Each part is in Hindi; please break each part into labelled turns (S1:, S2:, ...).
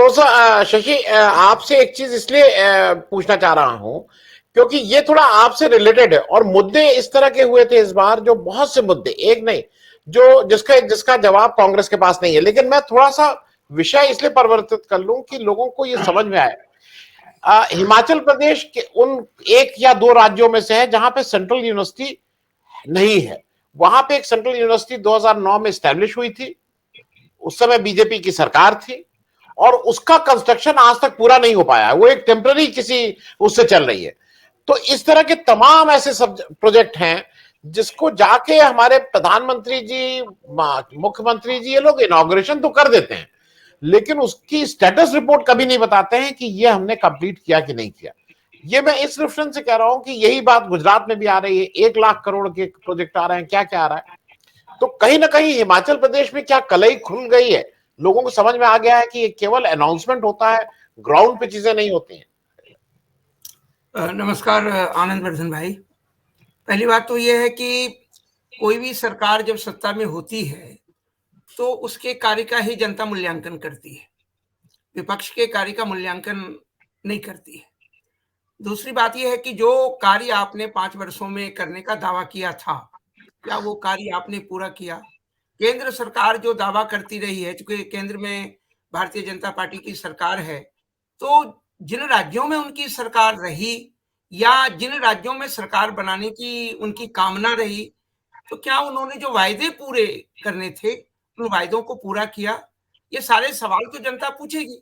S1: थोड़ा सा शशि, आपसे एक चीज इसलिए पूछना चाह रहा हूं क्योंकि ये थोड़ा आपसे रिलेटेड है और मुद्दे इस तरह के हुए थे इस बार, जो बहुत से मुद्दे, एक नहीं, जो जिसका जिसका जवाब कांग्रेस के पास नहीं है। लेकिन मैं थोड़ा सा विषय इसलिए परिवर्तित कर लूं कि लोगों को ये समझ में आए। हिमाचल प्रदेश के उन एक या दो राज्यों में से है जहां पे सेंट्रल यूनिवर्सिटी नहीं है। वहां पे एक सेंट्रल यूनिवर्सिटी 2009 में स्टैब्लिश हुई थी, उस समय बीजेपी की सरकार थी, और उसका कंस्ट्रक्शन आज तक पूरा नहीं हो पाया। वो एक टेम्पररी किसी उससे चल रही है। तो इस तरह के तमाम ऐसे सब प्रोजेक्ट हैं जिसको जाके हमारे प्रधानमंत्री जी, मुख्यमंत्री जी, ये लोग इनॉग्रेशन तो कर देते हैं, लेकिन उसकी स्टेटस रिपोर्ट कभी नहीं बताते हैं कि ये हमने कंप्लीट किया कि नहीं किया। ये मैं इस रेफरेंस से कह रहा हूं कि यही बात गुजरात में भी आ रही है। 1 लाख करोड़ के प्रोजेक्ट आ रहे हैं, क्या क्या आ रहा है। तो कहीं ना कहीं हिमाचल प्रदेश में क्या कलई खुल गई है, लोगों को समझ में आ गया है कि ये केवल अनाउंसमेंट होता है, ग्राउंड पे चीजें नहीं होती हैं।
S2: नमस्कार आनंद वर्धन भाई। पहली बात तो यह है कि कोई भी सरकार जब सत्ता में होती है तो उसके कार्य का ही जनता मूल्यांकन करती है, विपक्ष के कार्य का मूल्यांकन नहीं करती है। दूसरी बात यह है कि जो कार्य आपने 5 वर्षों में करने का दावा किया था, क्या वो कार्य आपने पूरा किया? केंद्र सरकार जो दावा करती रही है, चूंकि केंद्र में भारतीय जनता पार्टी की सरकार है, तो जिन राज्यों में उनकी सरकार रही या जिन राज्यों में सरकार बनाने की उनकी कामना रही, तो क्या उन्होंने जो वायदे पूरे करने थे उन वायदों को पूरा किया? ये सारे सवाल तो जनता पूछेगी।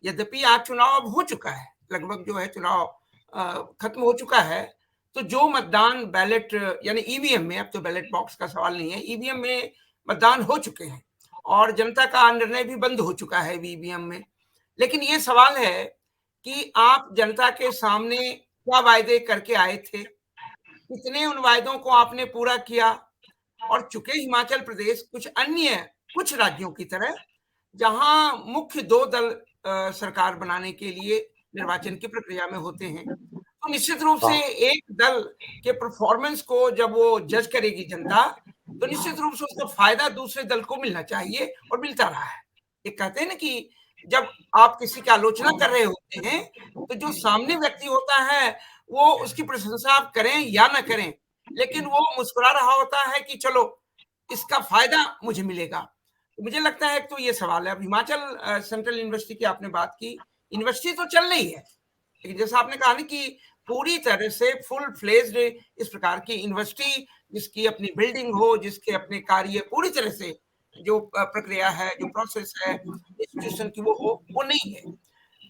S2: यद्यपि आज चुनाव अब हो चुका है, लगभग जो है चुनाव खत्म हो चुका है, तो जो मतदान बैलेट यानी ईवीएम में, अब तो बैलेट बॉक्स का सवाल नहीं है, ईवीएम में मतदान हो चुके हैं और जनता का निर्णय भी बंद हो चुका है ईवीएम में। लेकिन ये सवाल है कि आप जनता के सामने क्या वायदे करके आए थे, कितने उन वायदों को आपने पूरा किया? और चूंकि हिमाचल प्रदेश कुछ राज्यों की तरह, जहां मुख्य 2 दल सरकार बनाने के लिए निर्वाचन की प्रक्रिया में होते हैं, तो निश्चित रूप से एक दल के परफॉर्मेंस को जब वो जज करेगी जनता, तो निश्चित रूप से उसका फायदा दूसरे दल को मिलना चाहिए और मिलता रहा है। एक कहते हैं ना कि जब आप किसी की आलोचना कर रहे होते हैं तो जो सामने व्यक्ति होता है वो उसकी प्रशंसा आप करें या ना करें, लेकिन वो मुस्कुरा रहा होता है कि चलो इसका फायदा मुझे मिलेगा। तो मुझे लगता है तो ये सवाल है। अब हिमाचल सेंट्रल यूनिवर्सिटी की आपने बात की, यूनिवर्सिटी तो चल रही है, लेकिन जैसा आपने कहा ना कि पूरी तरह से फुल फ्लेज्ड इस प्रकार की यूनिवर्सिटी जिसकी अपनी बिल्डिंग हो, जिसके अपने कार्य पूरी तरह से जो प्रक्रिया है, जो प्रोसेस है इंस्टीट्यूशन की, वो हो, वो नहीं है।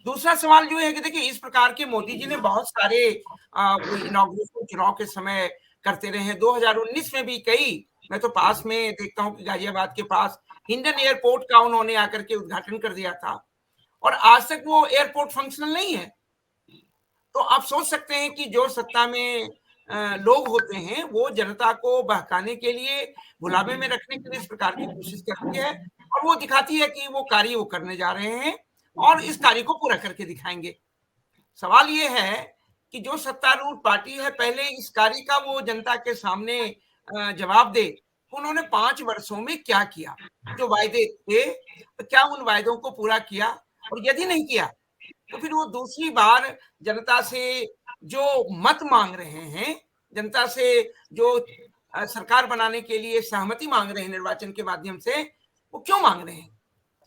S2: दूसरा सवाल जो है कि देखिए, इस प्रकार के मोदी जी ने बहुत सारे इनॉग्रेशन चुनाव के समय करते रहे हैं। 2019 में भी कई, मैं तो पास में देखता हूँ कि गाजियाबाद के पास हिंडन एयरपोर्ट का उन्होंने आकर के उद्घाटन कर दिया था और आज तक वो एयरपोर्ट फंक्शनल नहीं है। तो आप सोच सकते हैं कि जो सत्ता में लोग होते हैं वो जनता को बहकाने के लिए, भुलावे में रखने के लिए इस प्रकार की कोशिश करती है और वो दिखाती है कि वो कार्य वो करने जा रहे हैं और इस कार्य को पूरा करके दिखाएंगे। सवाल ये है कि जो सत्तारूढ़ पार्टी है, पहले इस कार्य का वो जनता के सामने जवाब दे, उन्होंने 5 वर्षों में क्या किया, जो वायदे थे क्या उन वायदों को पूरा किया, और यदि नहीं किया तो फिर वो दूसरी बार जनता से जो मत मांग रहे हैं, जनता से जो सरकार बनाने के लिए सहमति मांग रहे हैं निर्वाचन के माध्यम से, वो क्यों मांग रहे हैं?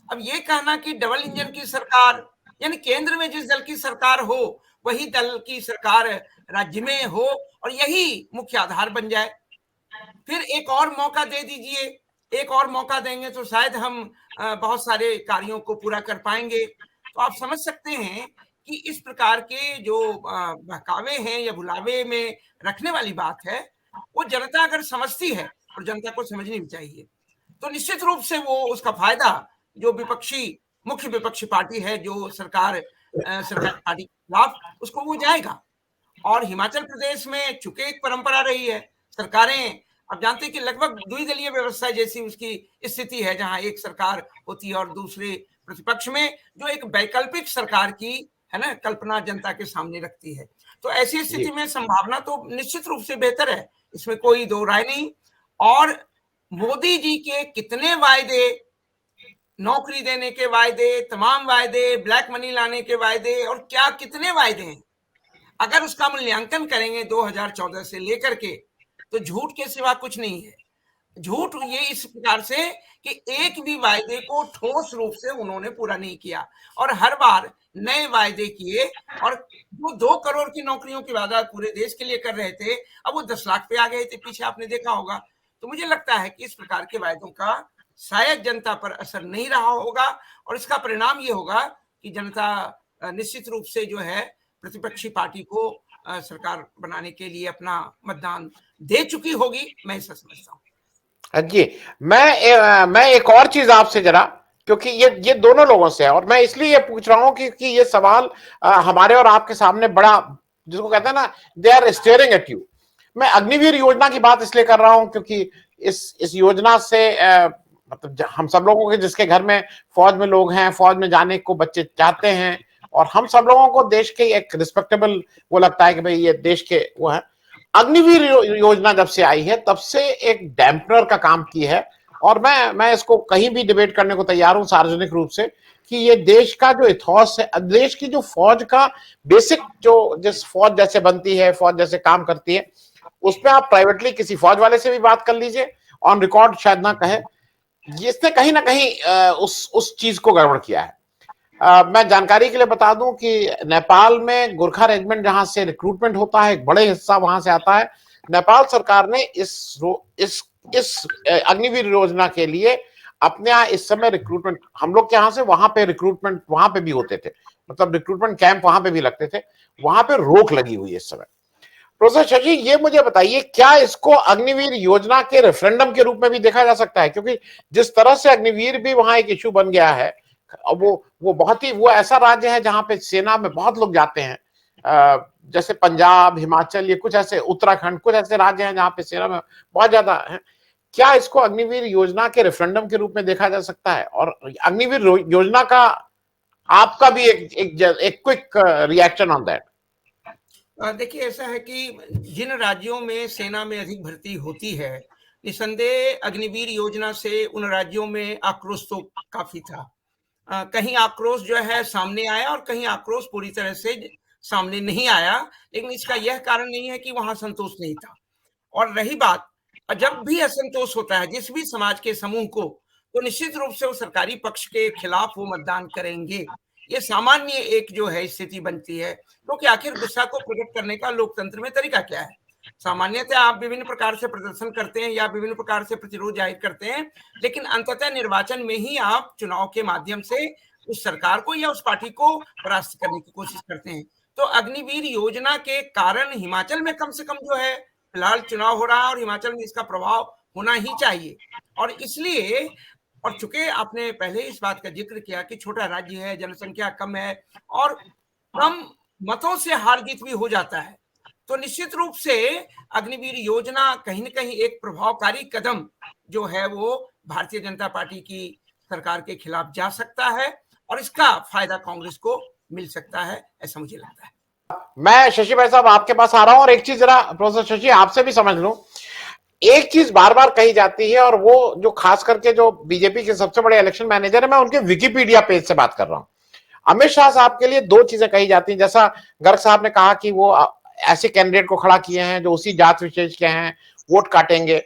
S2: अब ये कहना कि डबल इंजन की सरकार, यानी केंद्र में जिस दल की सरकार हो वही दल की सरकार राज्य में हो और यही मुख्य आधार बन जाए, फिर एक और मौका दे दीजिए, एक और मौका देंगे तो शायद हम बहुत सारे कार्यों को पूरा कर पाएंगे। तो आप समझ सकते हैं कि इस प्रकार के जो बहकावे हैं या भुलावे में रखने वाली बात है, वो जनता अगर समझती है, और जनता को समझनी भी चाहिए, तो निश्चित रूप से वो उसका फायदा जो मुख्य विपक्षी पार्टी है, जो सरकारी पार्टी के खिलाफ, उसको वो जाएगा। और हिमाचल प्रदेश में चूंकि एक परंपरा रही है, सरकारें, आप जानते हैं कि लगभग द्विदलीय व्यवस्था जैसी उसकी स्थिति है, जहां एक सरकार होती है और दूसरे प्रतिपक्ष में जो एक वैकल्पिक सरकार की है ना कल्पना जनता के सामने रखती है। तो ऐसी स्थिति में संभावना तो निश्चित रूप से बेहतर है, इसमें कोई दो राय नहीं। और मोदी जी के कितने वायदे नौकरी देने के वायदे, तमाम वायदे, ब्लैक मनी लाने के वायदे, और क्या कितने वायदे हैं। अगर उसका मूल्यांकन करेंगे 2014 से लेकर के, तो झूठ के सिवा कुछ नहीं है। झूठ ये इस प्रकार से कि एक भी वायदे को ठोस रूप से उन्होंने पूरा नहीं किया, और हर बार नए वायदे किए, और जो 2 करोड़ की नौकरियों की वादा पूरे देश के लिए कर रहे थे, अब वो 10 लाख पे आ गए थे, पीछे आपने देखा होगा। तो मुझे लगता है कि इस प्रकार के वायदों का शायद जनता पर असर नहीं रहा होगा, और इसका परिणाम ये होगा कि जनता निश्चित रूप से जो है प्रतिपक्षी पार्टी को सरकार बनाने के लिए अपना मतदान दे चुकी होगी, मैं ऐसा समझता हूँ।
S1: जी, मैं एक और चीज आपसे जरा, क्योंकि ये दोनों लोगों से है, और मैं इसलिए ये पूछ रहा हूं कि ये सवाल हमारे और आपके सामने बड़ा, जिसको कहते हैं ना, they are staring at you. मैं अग्निवीर योजना की बात इसलिए कर रहा हूं क्योंकि इस योजना से मतलब हम सब लोगों के, जिसके घर में फौज में लोग हैं, फौज में जाने को बच्चे चाहते हैं, और हम सब लोगों को देश के एक रिस्पेक्टेबल वो लगता है कि भाई ये देश के वो है। अग्निवीर योजना जब से आई है तब से एक डैम्पनर का काम की है, और मैं इसको कहीं भी डिबेट करने को तैयार हूं सार्वजनिक रूप से, कि ये देश का जो इथॉस है, देश की जो फौज का बेसिक, जो जिस फौज जैसे बनती है, फौज जैसे काम करती है, उसमें आप प्राइवेटली किसी फौज वाले से भी बात कर लीजिए, ऑन रिकॉर्ड शायद ना कहे, इसने कहीं ना कहीं उस चीज को गड़बड़ किया है। मैं जानकारी के लिए बता दूं कि नेपाल में गोरखा रेजिमेंट जहां से रिक्रूटमेंट होता है, एक बड़े हिस्सा वहां से आता है। नेपाल सरकार ने इस अग्निवीर योजना के लिए अपने यहाँ इस समय रिक्रूटमेंट, हम लोग के यहाँ से वहां पे रिक्रूटमेंट वहां पे भी होते थे, मतलब रिक्रूटमेंट कैंप वहां पे भी लगते थे, वहां पे रोक लगी हुई है इस समय। प्रोफेसर शशि, ये मुझे बताइए, क्या इसको अग्निवीर योजना के रेफरेंडम के रूप में भी देखा जा सकता है? क्योंकि जिस तरह से अग्निवीर भी वहां एक इश्यू बन गया है, वो बहुत ही, वो ऐसा राज्य है जहां पे सेना में बहुत लोग जाते हैं, जैसे पंजाब, हिमाचल, ये कुछ ऐसे, उत्तराखंड, कुछ ऐसे राज्य हैं जहां पे सेना में बहुत ज्यादा है। क्या इसको अग्निवीर योजना के रेफरेंडम के रूप में देखा जा सकता है? और अग्निवीर योजना का आपका भी एक क्विक रिएक्शन ऑन दैट।
S2: देखिए, ऐसा है कि जिन राज्यों में सेना में अधिक भर्ती होती है, निसंदेह अग्निवीर योजना से उन राज्यों में आक्रोश तो काफी था। कहीं आक्रोश जो है सामने आया, और कहीं आक्रोश पूरी तरह से सामने नहीं आया, लेकिन इसका यह कारण नहीं है कि वहां संतोष नहीं था। और रही बात, जब भी असंतोष होता है जिस भी समाज के समूह को, तो निश्चित रूप से वो सरकारी पक्ष के खिलाफ वो मतदान करेंगे। ये सामान्य एक जो है स्थिति बनती है, क्योंकि आखिर गुस्सा को प्रकट करने का लोकतंत्र में तरीका क्या है? सामान्यतः आप विभिन्न प्रकार से प्रदर्शन करते हैं या विभिन्न प्रकार से प्रतिरोध जाहिर करते हैं, लेकिन अंततः निर्वाचन में ही आप चुनाव के माध्यम से उस सरकार को या उस पार्टी को परास्त करने की कोशिश करते हैं। तो अग्निवीर योजना के कारण हिमाचल में कम से कम जो है फिलहाल चुनाव हो रहा है, और हिमाचल में इसका प्रभाव होना ही चाहिए। और इसलिए, और चूंकि आपने पहले इस बात का जिक्र किया कि छोटा राज्य है, जनसंख्या कम है, और कम मतों से हार जीत भी हो जाता है, तो निश्चित रूप से अग्निवीर योजना कहीं न कहीं एक प्रभावकारी कदम जो है वो भारतीय जनता पार्टी की सरकार के खिलाफ जा सकता है, और इसका फायदा कांग्रेस को मिल सकता है, ऐसा मुझे लगता है।
S1: मैं शशि भाई साहब आपके पास आ रहा हूं, और एक चीज जरा प्रोफेसर शशि आपसे भी समझ लूं। एक चीज बार बार कही जाती है, और वो जो खास करके जो बीजेपी के सबसे बड़े इलेक्शन मैनेजर है, मैं उनके विकिपीडिया पेज से बात कर रहा हूं। अमित शाह साहब के लिए दो चीजें कही जाती हैं, जैसा गर्ग साहब ने कहा कि वो ऐसे कैंडिडेट को खड़ा किए हैं जो उसी जात विशेष के हैं, वोट काटेंगे।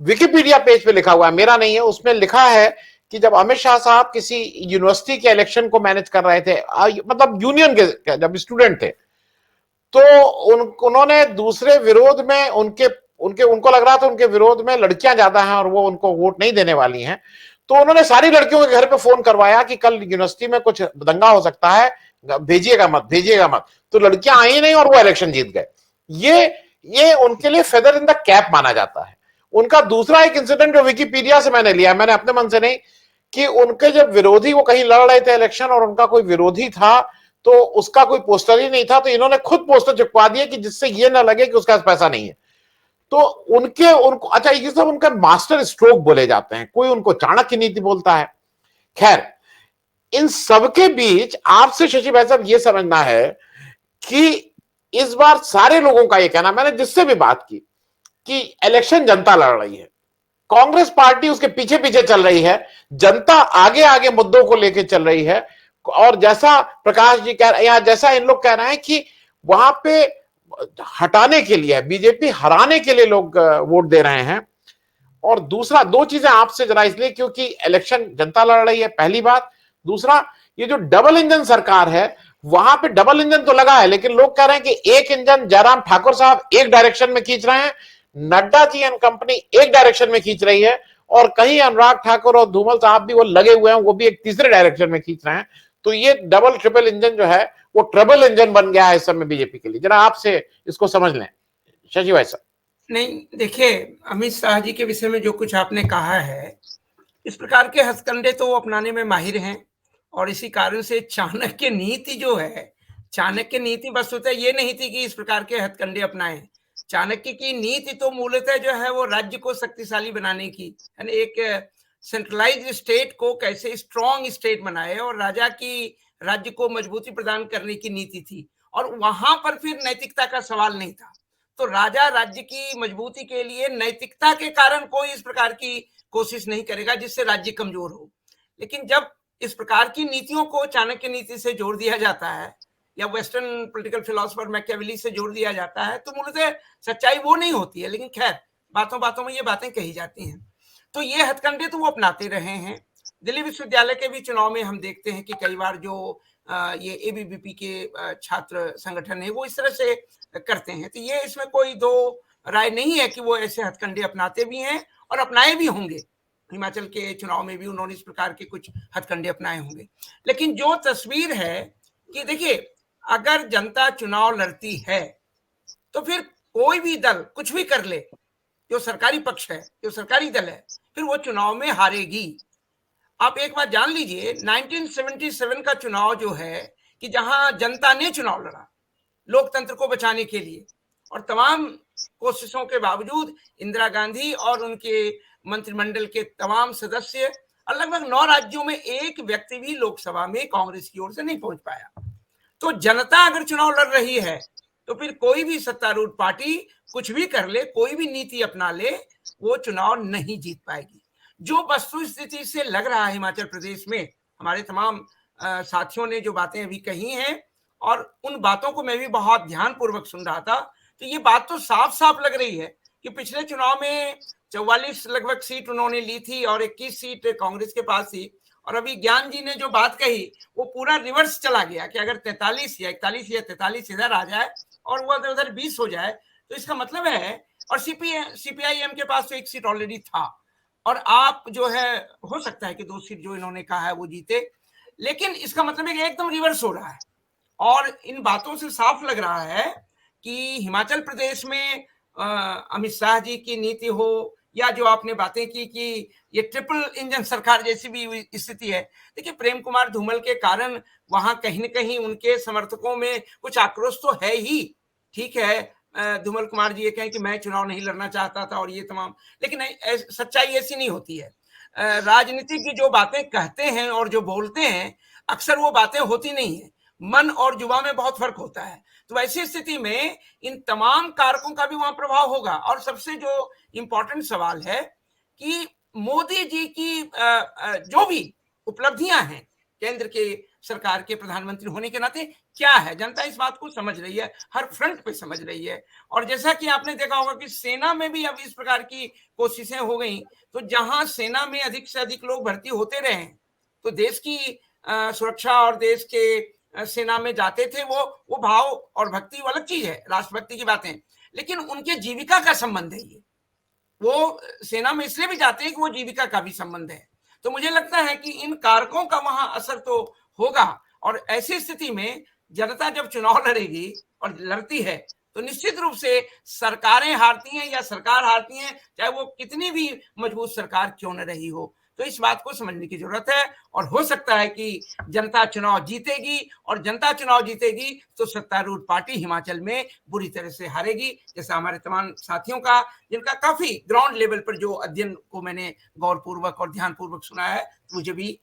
S1: विकिपीडिया पेज पे लिखा हुआ है, मेरा नहीं है, उसमें लिखा है कि जब अमित शाह साहब किसी यूनिवर्सिटी के इलेक्शन को मैनेज कर रहे थे, मतलब यूनियन के जब स्टूडेंट थे, तो उन्होंने दूसरे विरोध में उनको लग रहा था उनके विरोध में लड़कियां ज्यादा हैं और वो उनको वोट नहीं देने वाली हैं, तो उन्होंने सारी लड़कियों के घर पे फोन करवाया कि कल यूनिवर्सिटी में कुछ दंगा हो सकता है, भेजिएगा मत। तो लड़कियां आई नहीं और वो इलेक्शन जीत गए। ये उनके लिए फेदर इन द कैप माना जाता है। उनका दूसरा एक इंसिडेंट जो विकिपीडिया से मैंने लिया, मैंने अपने मन से नहीं, कि उनके जब विरोधी वो कहीं लड़ रहे थे इलेक्शन और उनका कोई विरोधी था, तो उसका कोई पोस्टर ही नहीं था, तो इन्होंने खुद पोस्टर चिपका दिए कि जिससे ये ना लगे कि उसका पैसा नहीं है। तो उनको अच्छा, ये सब उनका मास्टर स्ट्रोक बोले जाते हैं, कोई उनको चाणक्य नीति बोलता है। खैर, इन सबके बीच आपसे शशि भाई साहब ये समझना है कि इस बार सारे लोगों का ये कहना, मैंने जिससे भी बात की, कि इलेक्शन जनता लड़ रही है, कांग्रेस पार्टी उसके पीछे पीछे चल रही है, जनता आगे आगे मुद्दों को लेकर चल रही है। और जैसा प्रकाश जी कह रहे हैं, या जैसा इन लोग कह रहे हैं कि वहां पे हटाने के लिए, बीजेपी हराने के लिए लोग वोट दे रहे हैं। और दूसरा, दो चीजें आपसे जरा इसलिए क्योंकि इलेक्शन जनता लड़ रही है, पहली बात। दूसरा, ये जो डबल इंजन सरकार है, वहां पे डबल इंजन तो लगा है, लेकिन लोग कह रहे हैं कि एक इंजन जयराम ठाकुर साहब एक डायरेक्शन में खींच रहे हैं, नड्डा जी एंड कंपनी एक डायरेक्शन में खींच रही है, और कहीं अनुराग ठाकुर और धूमल साहब भी वो लगे हुए हैं, वो भी एक तीसरे डायरेक्शन में खींच रहे हैं। तो ये डबल ट्रिपल इंजन जो है वो ट्रबल इंजन बन गया है इस समय बीजेपी के लिए। जरा आपसे इसको समझ लें शशि भाई साहब।
S2: नहीं, देखिए, अमित शाह जी के विषय में जो कुछ आपने कहा है, इस प्रकार के हथकंडे तो वो अपनाने में माहिर हैं, और इसी कारण से चाणक्य नीति जो है, चाणक्य नीति वस्तुतः ये नहीं थी कि इस प्रकार के हथकंडे अपनाएं। चाणक्य की नीति तो मूलतः जो है वो राज्य को शक्तिशाली बनाने की, यानी एक सेंट्रलाइज्ड स्टेट को कैसे स्ट्रॉन्ग स्टेट बनाए और राजा की राज्य को मजबूती प्रदान करने की नीति थी। और वहां पर फिर नैतिकता का सवाल नहीं था। तो राजा राज्य की मजबूती के लिए नैतिकता के कारण कोई इस प्रकार की कोशिश नहीं करेगा जिससे राज्य कमजोर हो। लेकिन जब इस प्रकार की नीतियों को चाणक्य नीति से जोड़ दिया जाता है या वेस्टर्न पॉलिटिकल फिलोसफर मैकियावेली से जोड़ दिया जाता है, तो मूलतः सच्चाई वो नहीं होती है। लेकिन खैर, बातों बातों में ये बातें कही जाती हैं। तो ये हथकंडे तो वो अपनाते रहे हैं। दिल्ली विश्वविद्यालय के भी चुनाव में हम देखते हैं कि कई बार जो ये एबीवीपी के छात्र संगठन है वो इस तरह से करते हैं। तो ये इसमें कोई दो राय नहीं है कि वो ऐसे हथकंडे अपनाते भी हैं और अपनाए भी होंगे। हिमाचल के चुनाव में भी उन्होंने इस प्रकार के कुछ हथकंडे अपनाए होंगे। लेकिन जो तस्वीर है कि देखिए, अगर जनता चुनाव लड़ती है तो फिर कोई भी दल कुछ भी कर ले, जो सरकारी पक्ष है, जो सरकारी दल है, फिर वो चुनाव में हारेगी। आप एक बात जान लीजिए, 1977 का चुनाव जो है कि जहां जनता ने चुनाव लड़ा लोकतंत्र को बचाने के लिए, और तमाम कोशिशों के बावजूद इंदिरा गांधी और उनके मंत्रिमंडल के तमाम सदस्य और लगभग 9 राज्यों में एक व्यक्ति भी लोकसभा में कांग्रेस की ओर से नहीं पहुंच पाया। तो जनता अगर चुनाव लड़ रही है तो फिर कोई भी सत्तारूढ़ पार्टी कुछ भी कर ले, कोई भी नीति अपना ले, वो चुनाव नहीं जीत पाएगी। जो वस्तु स्थिति से लग रहा है हिमाचल प्रदेश में, हमारे तमाम साथियों ने जो बातें अभी कही हैं और उन बातों को मैं भी बहुत ध्यानपूर्वक सुन रहा था, तो ये बात तो साफ साफ लग रही है कि पिछले चुनाव में 44 लगभग सीट उन्होंने ली थी और 21 सीट कांग्रेस के पास थी। और अभी ज्ञान जी ने जो बात कही वो पूरा रिवर्स चला गया कि अगर 43 या 41 या 43 इधर आ जाए और वो उधर 20 हो जाए तो इसका मतलब है, और सीपीआईएम के पास तो एक सीट ऑलरेडी था, और आप जो है हो सकता है कि 2 सीट जो इन्होंने कहा है वो जीते। लेकिन इसका मतलब है कि एकदम रिवर्स हो रहा है। और इन बातों से साफ लग रहा है कि हिमाचल प्रदेश में अमित शाह जी की नीति हो या जो आपने बातें की कि ये ट्रिपल इंजन सरकार जैसी भी स्थिति है। देखिए, प्रेम कुमार धूमल के कारण वहां कहीं न कहीं उनके समर्थकों में कुछ आक्रोश तो है ही। ठीक है, धूमल कुमार जी ये कहें कि मैं चुनाव नहीं लड़ना चाहता था और ये तमाम, लेकिन सच्चाई ऐसी नहीं होती है। राजनीतिज्ञ जो बातें कहते हैं और जो बोलते हैं, अक्सर वो बातें होती नहीं है। मन और जुबान में बहुत फर्क होता है। तो ऐसी स्थिति में इन तमाम कारकों का भी वहां प्रभाव होगा। और सबसे जो इंपॉर्टेंट सवाल है कि मोदी जी की जो भी उपलब्धियां हैं केंद्र के सरकार के प्रधानमंत्री होने के नाते, क्या है, जनता इस बात को समझ रही है, हर फ्रंट पे समझ रही है। और जैसा कि आपने देखा होगा कि सेना में भी अब इस प्रकार की कोशिशें हो गई, तो जहां सेना में अधिक से अधिक लोग भर्ती होते रहे तो देश की सुरक्षा और देश के सेना में जाते थे, वो भाव और भक्ति वो अलग चीज है, राष्ट्रभक्ति की बातें, लेकिन उनके जीविका का संबंध है। ये वो सेना में इसलिए भी जाते हैं कि वो जीविका का भी संबंध है। तो मुझे लगता है कि इन कारकों का वहां असर तो होगा। और ऐसी स्थिति में जनता जब चुनाव लड़ेगी और लड़ती है तो निश्चित रूप से सरकारें हारती हैं या सरकार हारती हैं, चाहे वो कितनी भी मजबूत सरकार क्यों न रही हो। तो इस बात को समझने की जरूरत है। और हो सकता है कि जनता चुनाव जीतेगी, और जनता चुनाव जीतेगी तो सत्तारूढ़ पार्टी हिमाचल में बुरी तरह से हारेगी, जैसा हमारे तमाम साथियों का, जिनका काफी ग्राउंड लेवल पर जो अध्ययन को मैंने गौरपूर्वक और ध्यानपूर्वक सुना है, मुझे भी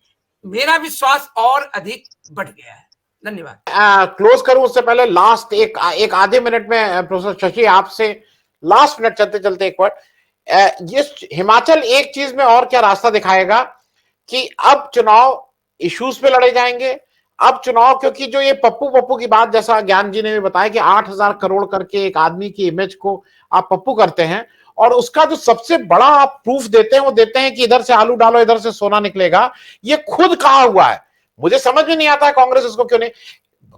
S2: मेरा विश्वास और अधिक बढ़ गया है। धन्यवाद।
S1: क्लोज करूं उससे पहले लास्ट एक आधे मिनट में प्रोफेसर शशि आपसे लास्ट मिनट चलते चलते एक वर्ड, ये हिमाचल एक चीज में और क्या रास्ता दिखाएगा कि अब चुनाव इश्यूज पे लड़े जाएंगे। अब चुनाव, क्योंकि जो ये पप्पू पप्पू की बात, जैसा ज्ञान जी ने भी बताया कि 8,000 करोड़ करके एक आदमी की इमेज को आप पप्पू करते हैं, और उसका जो सबसे बड़ा आप प्रूफ देते हैं वो देते हैं कि इधर से आलू डालो इधर से सोना निकलेगा। ये खुद कहा हुआ है। मुझे समझ में नहीं आता है कांग्रेस इसको क्यों नहीं।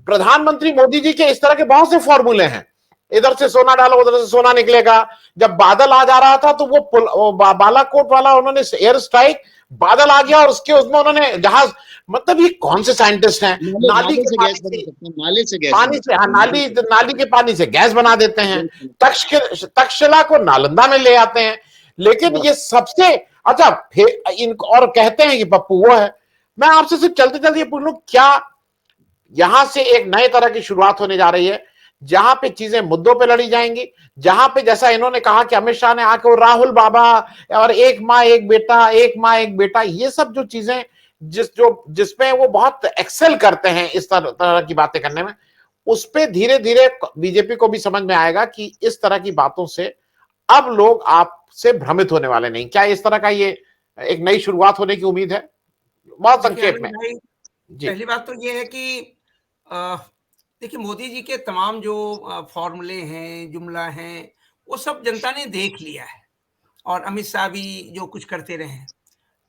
S1: प्रधानमंत्री मोदी जी के इस तरह के बहुत से फॉर्मूले हैं, इधर से सोना डालो उधर से सोना निकलेगा। जब बादल आ जा रहा था तो वो बालाकोट वाला उन्होंने एयर स्ट्राइक, बादल आ गया और उसके उसमें उन्होंने जहाज, मतलब ये कौन से साइंटिस्ट हैं। नाली के पानी से, पानी से, हाँ, नाली के पानी से गैस बना देते हैं। तक्षशिला को नालंदा में ले आते हैं। लेकिन ये सबसे अच्छा इनको और कहते हैं कि पप्पू वो है। मैं आपसे सिर्फ चलते चलते ये पूछ लूं, क्या यहां से एक नए तरह की शुरुआत होने जा रही है जहां पे चीजें मुद्दों पे लड़ी जाएंगी, जहां पे जैसा इन्होंने कहा कि अमित शाह ने आके वो राहुल बाबा और एक माँ एक बेटा, एक माँ एक बेटा, ये सब जो चीजें जिसमें वो बहुत एक्सेल करते हैं इस तरह की बातें करने में, उस पे धीरे धीरे बीजेपी को भी समझ में आएगा कि इस तरह की बातों से अब लोग आपसे भ्रमित होने वाले नहीं। क्या इस तरह का ये एक नई शुरुआत होने की उम्मीद है? बहुत संक्षेप में
S2: जी। पहली बात तो ये है कि देखिए, मोदी जी के तमाम जो फॉर्मूले हैं, जुमला हैं, वो सब जनता ने देख लिया है, और अमित शाह भी जो कुछ करते रहे हैं।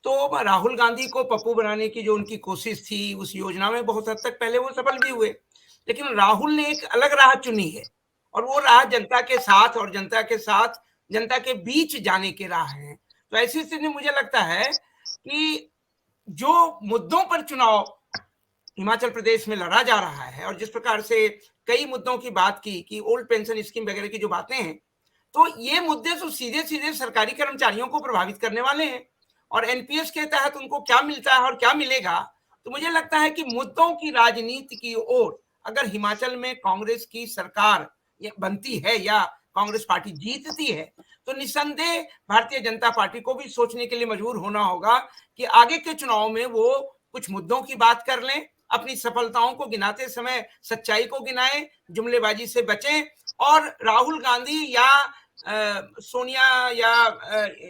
S2: तो राहुल गांधी को पप्पू बनाने की जो उनकी कोशिश थी, उस योजना में बहुत हद तक पहले वो सफल भी हुए, लेकिन राहुल ने एक अलग राह चुनी है, और वो राह जनता के साथ और जनता के साथ जनता के बीच जाने की राह है। तो ऐसी स्थिति में मुझे लगता है कि जो मुद्दों पर चुनाव हिमाचल प्रदेश में लड़ा जा रहा है, और जिस प्रकार से कई मुद्दों की बात की कि ओल्ड पेंशन स्कीम वगैरह की जो बातें हैं, तो ये मुद्दे तो सीधे सीधे सरकारी कर्मचारियों को प्रभावित करने वाले हैं, और एनपीएस के तहत उनको क्या मिलता है और क्या मिलेगा। तो मुझे लगता है कि मुद्दों की राजनीति की ओर अगर हिमाचल में कांग्रेस की सरकार बनती है या कांग्रेस पार्टी जीतती है, तो निसंदेह भारतीय जनता पार्टी को भी सोचने के लिए मजबूर होना होगा कि आगे के चुनाव में वो कुछ मुद्दों की बात कर लें, अपनी सफलताओं को गिनाते समय सच्चाई को गिनाएं, जुमलेबाजी से बचें, और राहुल गांधी या सोनिया या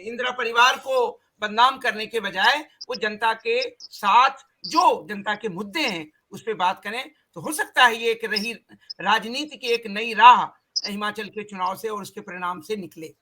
S2: इंदिरा परिवार को बदनाम करने के बजाय वो जनता के साथ जो जनता के मुद्दे हैं उस पर बात करें। तो हो सकता है ये एक रही राजनीति की एक नई राह हिमाचल के चुनाव से और उसके परिणाम से निकले।